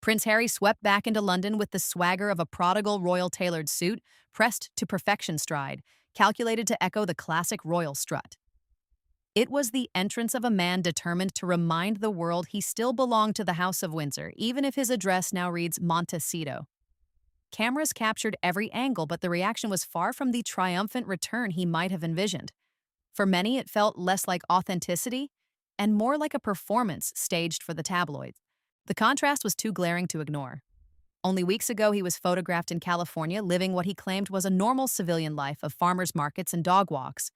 Prince Harry swept back into London with the swagger of a prodigal royal tailored suit, pressed to perfection stride, calculated to echo the classic royal strut. It was the entrance of a man determined to remind the world he still belonged to the House of Windsor, even if his address now reads Montecito. Cameras captured every angle, but the reaction was far from the triumphant return he might have envisioned. For many, it felt less like authenticity and more like a performance staged for the tabloids. The contrast was too glaring to ignore. Only weeks ago, he was photographed in California living what he claimed was a normal civilian life of farmers' markets and dog walks.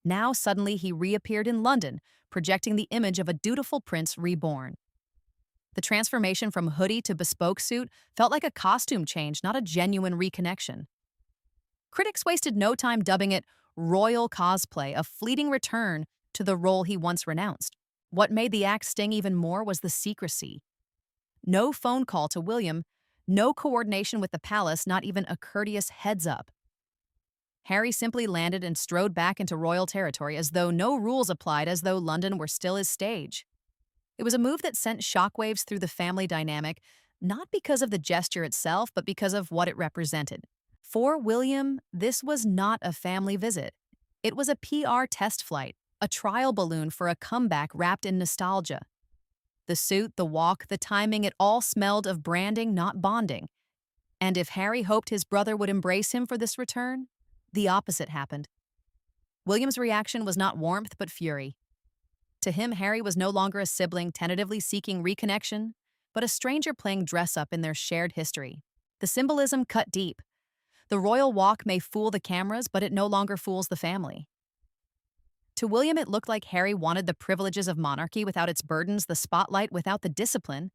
Now, suddenly, he reappeared in London, projecting the image of a dutiful prince reborn. The transformation from hoodie to bespoke suit felt like a costume change, not a genuine reconnection. Critics wasted no time dubbing it royal cosplay, a fleeting return to the role he once renounced. What made the act sting even more was the secrecy. No phone call to William, no coordination with the palace, not even a courteous heads-up. Harry simply landed and strode back into royal territory as though no rules applied, as though London were still his stage. It was a move that sent shockwaves through the family dynamic, not because of the gesture itself, but because of what it represented. For William, this was not a family visit. It was a PR test flight, a trial balloon for a comeback wrapped in nostalgia. The suit, the walk, the timing, it all smelled of branding, not bonding. And if Harry hoped his brother would embrace him for this return, the opposite happened. William's reaction was not warmth, but fury. To him, Harry was no longer a sibling tentatively seeking reconnection, but a stranger playing dress-up in their shared history. The symbolism cut deep. The royal walk may fool the cameras, but it no longer fools the family. To William, it looked like Harry wanted the privileges of monarchy without its burdens, the spotlight without the discipline.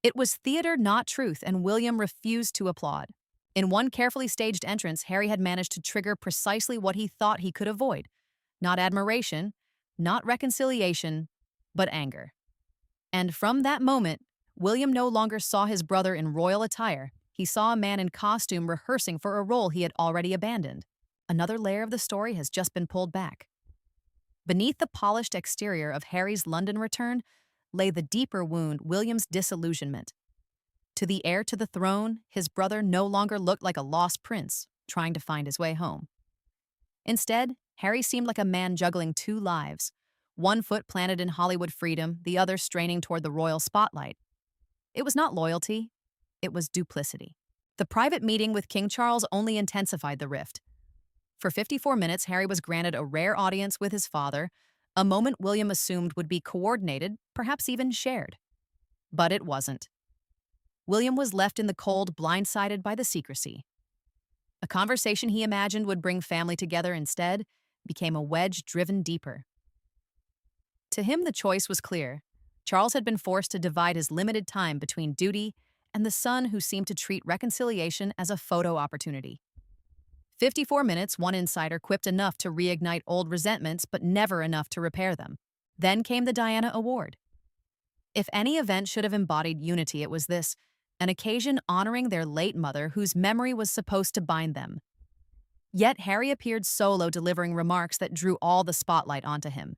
It was theater, not truth, and William refused to applaud. In one carefully staged entrance, Harry had managed to trigger precisely what he thought he could avoid. Not admiration, not reconciliation, but anger. And from that moment, William no longer saw his brother in royal attire. He saw a man in costume rehearsing for a role he had already abandoned. Another layer of the story has just been pulled back. Beneath the polished exterior of Harry's London return lay the deeper wound, William's disillusionment. To the heir to the throne, his brother no longer looked like a lost prince trying to find his way home. Instead, Harry seemed like a man juggling two lives, one foot planted in Hollywood freedom, the other straining toward the royal spotlight. It was not loyalty, it was duplicity. The private meeting with King Charles only intensified the rift. For 54 minutes, Harry was granted a rare audience with his father, a moment William assumed would be coordinated, perhaps even shared. But it wasn't. William was left in the cold, blindsided by the secrecy. A conversation he imagined would bring family together instead became a wedge driven deeper. To him, the choice was clear. Charles had been forced to divide his limited time between duty and the son who seemed to treat reconciliation as a photo opportunity. 54 minutes, one insider quipped, enough to reignite old resentments, but never enough to repair them. Then came the Diana Award. If any event should have embodied unity, it was this, an occasion honoring their late mother whose memory was supposed to bind them. Yet Harry appeared solo, delivering remarks that drew all the spotlight onto him.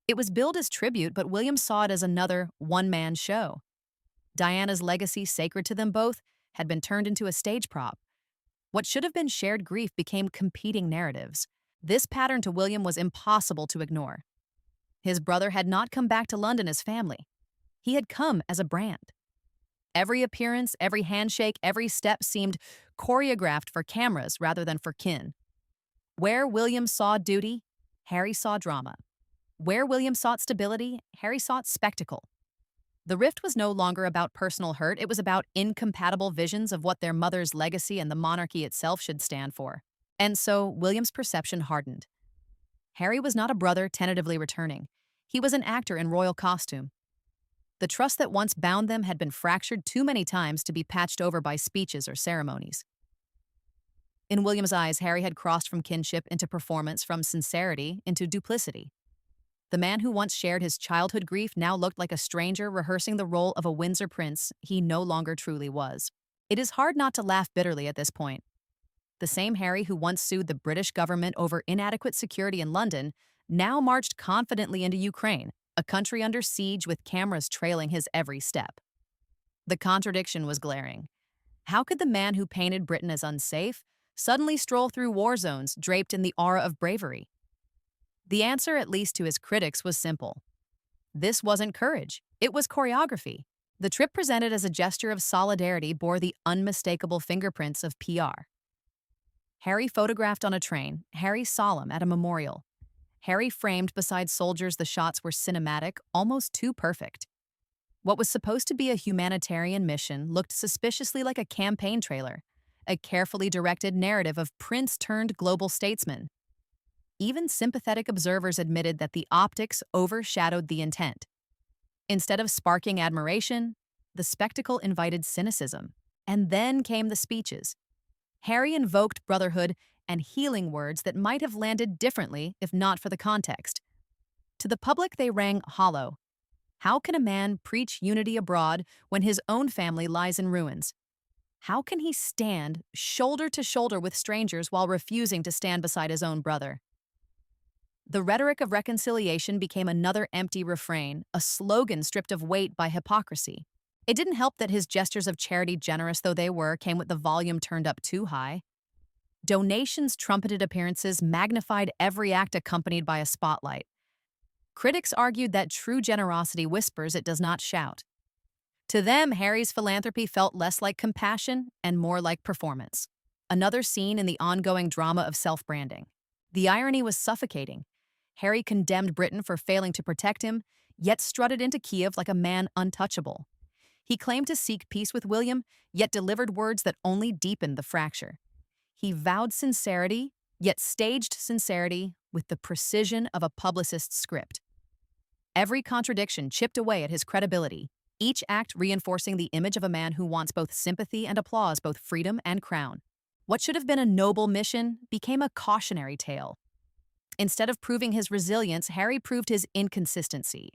It was billed as tribute, but William saw it as another one-man show. Diana's legacy, sacred to them both, had been turned into a stage prop. What should have been shared grief became competing narratives. This pattern to William was impossible to ignore. His brother had not come back to London as family. He had come as a brand. Every appearance, every handshake, every step seemed choreographed for cameras rather than for kin. Where William saw duty, Harry saw drama. Where William sought stability, Harry sought spectacle. The rift was no longer about personal hurt, it was about incompatible visions of what their mother's legacy and the monarchy itself should stand for. And so, William's perception hardened. Harry was not a brother tentatively returning. He was an actor in royal costume. The trust that once bound them had been fractured too many times to be patched over by speeches or ceremonies. In William's eyes, Harry had crossed from kinship into performance, from sincerity into duplicity. The man who once shared his childhood grief now looked like a stranger rehearsing the role of a Windsor prince he no longer truly was. It is hard not to laugh bitterly at this point. The same Harry who once sued the British government over inadequate security in London now marched confidently into Ukraine, a country under siege with cameras trailing his every step. The contradiction was glaring. How could the man who painted Britain as unsafe suddenly stroll through war zones draped in the aura of bravery? The answer, at least to his critics, was simple. This wasn't courage, it was choreography. The trip presented as a gesture of solidarity bore the unmistakable fingerprints of PR. Harry photographed on a train, Harry solemn at a memorial. Harry framed beside soldiers. The shots were cinematic, almost too perfect. What was supposed to be a humanitarian mission looked suspiciously like a campaign trailer, a carefully directed narrative of prince turned global statesman. Even sympathetic observers admitted that the optics overshadowed the intent. Instead of sparking admiration, the spectacle invited cynicism. And then came the speeches. Harry invoked brotherhood and healing words that might have landed differently if not for the context. To the public, they rang hollow. How can a man preach unity abroad when his own family lies in ruins? How can he stand shoulder to shoulder with strangers while refusing to stand beside his own brother? The rhetoric of reconciliation became another empty refrain, a slogan stripped of weight by hypocrisy. It didn't help that his gestures of charity, generous though they were, came with the volume turned up too high. Donations, trumpeted appearances, magnified every act accompanied by a spotlight. Critics argued that true generosity whispers, it does not shout. To them, Harry's philanthropy felt less like compassion and more like performance. Another scene in the ongoing drama of self-branding. The irony was suffocating. Harry condemned Britain for failing to protect him, yet strutted into Kiev like a man untouchable. He claimed to seek peace with William, yet delivered words that only deepened the fracture. He vowed sincerity, yet staged sincerity with the precision of a publicist's script. Every contradiction chipped away at his credibility, each act reinforcing the image of a man who wants both sympathy and applause, both freedom and crown. What should have been a noble mission became a cautionary tale. Instead of proving his resilience, Harry proved his inconsistency.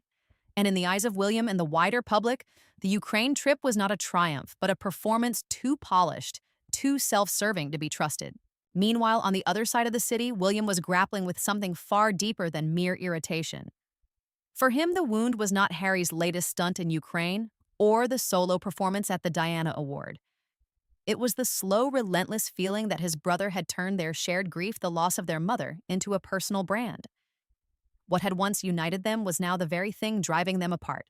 And in the eyes of William and the wider public, the Ukraine trip was not a triumph, but a performance too polished, too self-serving to be trusted. Meanwhile, on the other side of the city, William was grappling with something far deeper than mere irritation. For him, the wound was not Harry's latest stunt in Ukraine or the solo performance at the Diana Award. It was the slow, relentless feeling that his brother had turned their shared grief, the loss of their mother, into a personal brand. What had once united them was now the very thing driving them apart.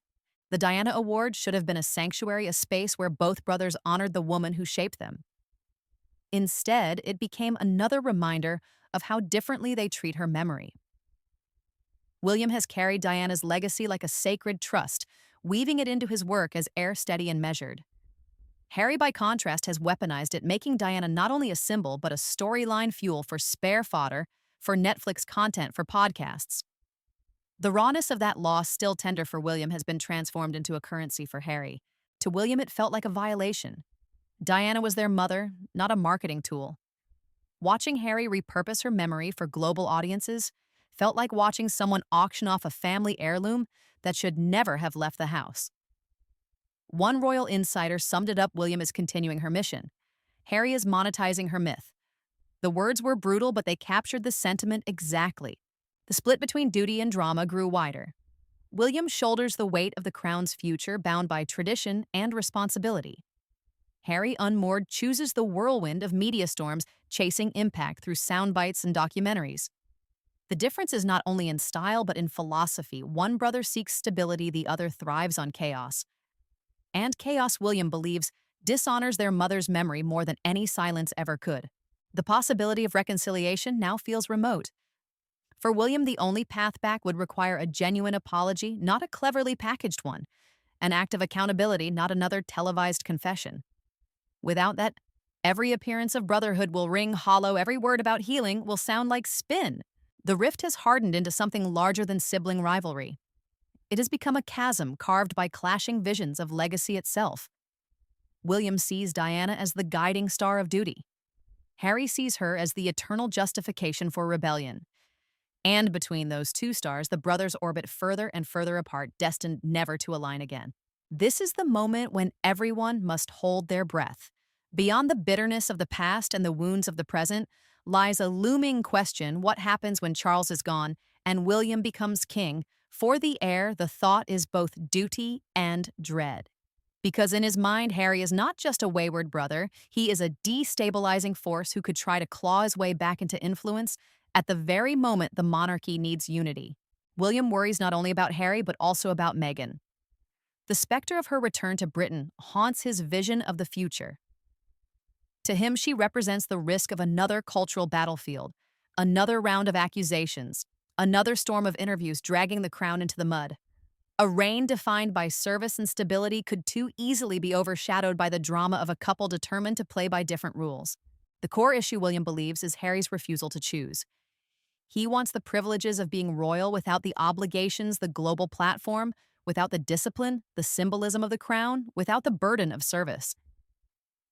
The Diana Award should have been a sanctuary, a space where both brothers honored the woman who shaped them. Instead, it became another reminder of how differently they treat her memory. William has carried Diana's legacy like a sacred trust, weaving it into his work as air steady and measured. Harry, by contrast, has weaponized it, making Diana not only a symbol, but a storyline fuel for spare fodder, for Netflix content, for podcasts. The rawness of that loss, still tender for William, has been transformed into a currency for Harry. To William, it felt like a violation. Diana was their mother, not a marketing tool. Watching Harry repurpose her memory for global audiences felt like watching someone auction off a family heirloom that should never have left the house. One royal insider summed it up: William is continuing her mission. Harry is monetizing her myth. The words were brutal, but they captured the sentiment exactly. The split between duty and drama grew wider. William shoulders the weight of the crown's future, bound by tradition and responsibility. Harry, unmoored, chooses the whirlwind of media storms, chasing impact through sound bites and documentaries. The difference is not only in style, but in philosophy. One brother seeks stability, the other thrives on chaos. And chaos, William believes, dishonors their mother's memory more than any silence ever could. The possibility of reconciliation now feels remote. For William, the only path back would require a genuine apology, not a cleverly packaged one, an act of accountability, not another televised confession. Without that, every appearance of brotherhood will ring hollow, every word about healing will sound like spin. The rift has hardened into something larger than sibling rivalry. It has become a chasm carved by clashing visions of legacy itself. William sees Diana as the guiding star of duty. Harry sees her as the eternal justification for rebellion. And between those two stars, the brothers orbit further and further apart, destined never to align again. This is the moment when everyone must hold their breath. Beyond the bitterness of the past and the wounds of the present lies a looming question: what happens when Charles is gone and William becomes king? For the heir, the thought is both duty and dread. Because in his mind, Harry is not just a wayward brother, he is a destabilizing force who could try to claw his way back into influence at the very moment the monarchy needs unity. William worries not only about Harry, but also about Meghan. The specter of her return to Britain haunts his vision of the future. To him, she represents the risk of another cultural battlefield, another round of accusations, another storm of interviews dragging the crown into the mud. A reign defined by service and stability could too easily be overshadowed by the drama of a couple determined to play by different rules. The core issue, William believes, is Harry's refusal to choose. He wants the privileges of being royal without the obligations, the global platform, without the discipline, the symbolism of the crown, without the burden of service.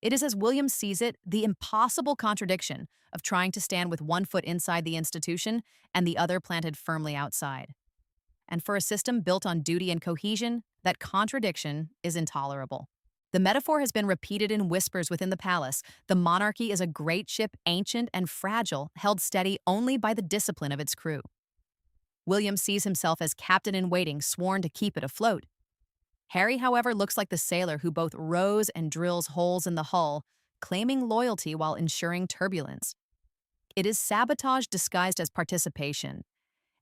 It is, as William sees it, the impossible contradiction of trying to stand with one foot inside the institution and the other planted firmly outside. And for a system built on duty and cohesion, that contradiction is intolerable. The metaphor has been repeated in whispers within the palace. The monarchy is a great ship, ancient and fragile, held steady only by the discipline of its crew. William sees himself as captain in waiting, sworn to keep it afloat. Harry, however, looks like the sailor who both rows and drills holes in the hull, claiming loyalty while ensuring turbulence. It is sabotage disguised as participation,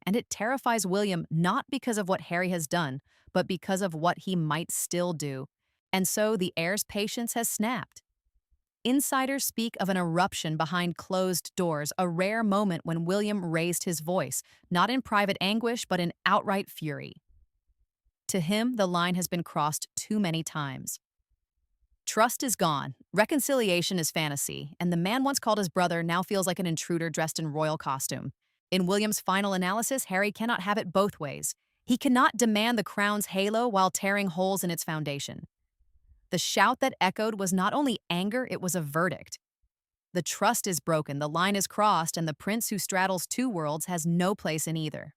and it terrifies William not because of what Harry has done, but because of what he might still do. And so the heir's patience has snapped. Insiders speak of an eruption behind closed doors, a rare moment when William raised his voice, not in private anguish, but in outright fury. To him, the line has been crossed too many times. Trust is gone, reconciliation is fantasy, and the man once called his brother now feels like an intruder dressed in royal costume. In William's final analysis, Harry cannot have it both ways. He cannot demand the crown's halo while tearing holes in its foundation. The shout that echoed was not only anger, it was a verdict. The trust is broken, the line is crossed, and the prince who straddles two worlds has no place in either.